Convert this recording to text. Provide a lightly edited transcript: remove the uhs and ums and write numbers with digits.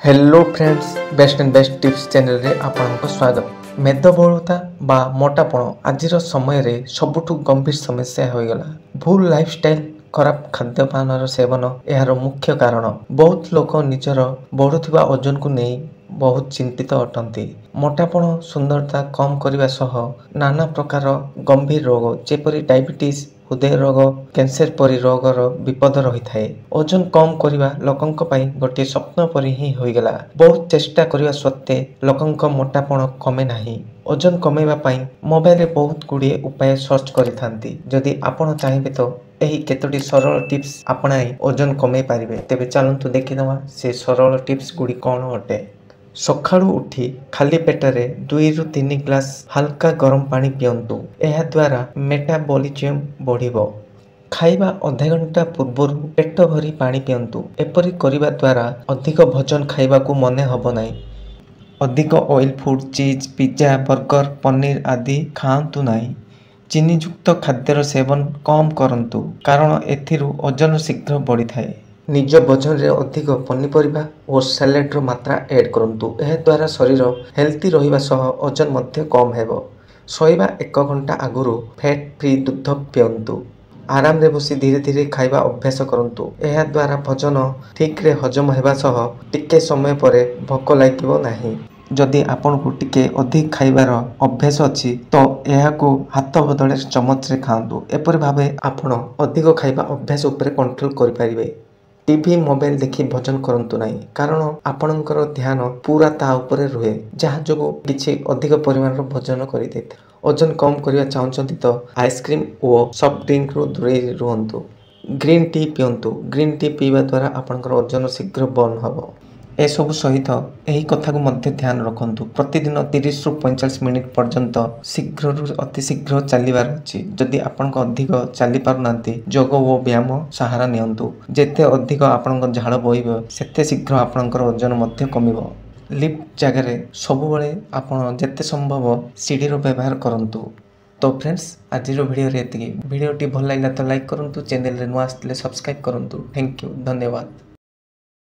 Hello friends, best and best tips channel रे आपनको स्वागत। मेदबहुलता बा मोटापण आज समय रे सबुठु गंभीर समस्या हो गला। भूल लाइफस्टाइल, खराब खाद्यपान सेवन यार मुख्य कारण। बहुत लोग निजर बढ़ुथिबा ओजन को नहीं बहुत चिंतित अटंती। मोटापण सुंदरता कम करने सह नाना प्रकार गंभीर रोग जेपरी डायबिटीज, हृदय रोग, कैंसर परी रोगर विपद रही थाए। ओजन कम करने लोकंक पई गोटे स्वप्न परी ही होइगला। बहुत चेष्टा करने सत्वे लोकंक मोटापण कमे नाही। ओजन कमेवा पई मोबाइल रे बहुत गुड़िए उपाय सर्च करिथांती। जदि आपण चाहिए तो एही केतोटी सरल टिप्स अपनाई ओजन कमे पारिबे। तेबे चलंतु देखिदवा से सरल टिप्स गुडी कौन अटे। सकाळु उठी खाली पेटरे 2 ରୁ 3 ग्लास हल्का गरम पानी पियंतु। एहा द्वारा मेटाबॉलिज्म बढ़िबो। खाइबा आधा घंटा पूर्व पेट भरी पानी पियंतु। एपरी करिबा द्वारा अधिक भोजन खाइबा को मने हबो नाही। अधिक ऑयल फूड, चीज, पिज्जा, बर्गर, पनीर आदि खाआंतु नाही। चीनी युक्त खाद्यर सेवन कम करंतु कारण एथिरु ओजन शीघ्र बढ़ी थाए। निज भोजन रे अधिक पनीपरिबा और सैलेड रो मात्रा ऐड करंतु। एह द्वारा शरीर हेल्थी रहिबा सह ओजन मध्य कम हेबो। सोइबा 1 घंटा आगुरु फैट फ्री दूध पियंतु। आराम रे बसी धीरे धीरे खाइबा अभ्यास करंतु। एह द्वारा भोजन ठीक रे हजम हेबा सह टिके समय परे भोक लागिबो नाही। जदि आपन को टिके अधिक खाइबार अभ्यास अछि तो एहाकू हाथ बदले चमच रे खांतु। एपरि भाबे आपण अधिक खाइबा अभ्यास ऊपर कंट्रोल करि परिबे। टीवी मोबाइल देखि भोजन करंतु नाही कारण आपणकर ध्यान पूरा ता ऊपर रुहे, जहाँ जो किछि अधिक परिमाण रो भोजन करि देत। ओजन कम करिया चाहउछंती तो आइसक्रीम और सॉफ्ट ड्रिंक रो दूरे रुहंतु। ग्रीन टी पियंतु। ग्रीन टी पीवा द्वारा आपणकर ओजन शीघ्र बर्न हबो। ए सब सहित एही कथा को मध्य ध्यान रखंतु। प्रतिदिन 30 ରୁ 45 मिनिट पर्यंत शीघ्र रु अति शीघ्र चलिबार अछि। जदि आपनक अधिक चली पारुनांती योग ओ व्यायाम सहारा नियंतु। जेते अधिक आपनक झाड़ बहिबो सेते शीघ्र आपनकर ओजन मध्य कमिबो। लिफ्ट जगह रे सब बेले आपण जेते संभव सीढ़ी रो व्यवहार करंतु। तो फ्रेंड्स, आज वीडियो रे एतिकी। वीडियोटी भल लागला तो लाइक करंतु। चैनल रे नुआ आस्तिले सब्सक्राइब करंतु। थैंक यू, धन्यवाद।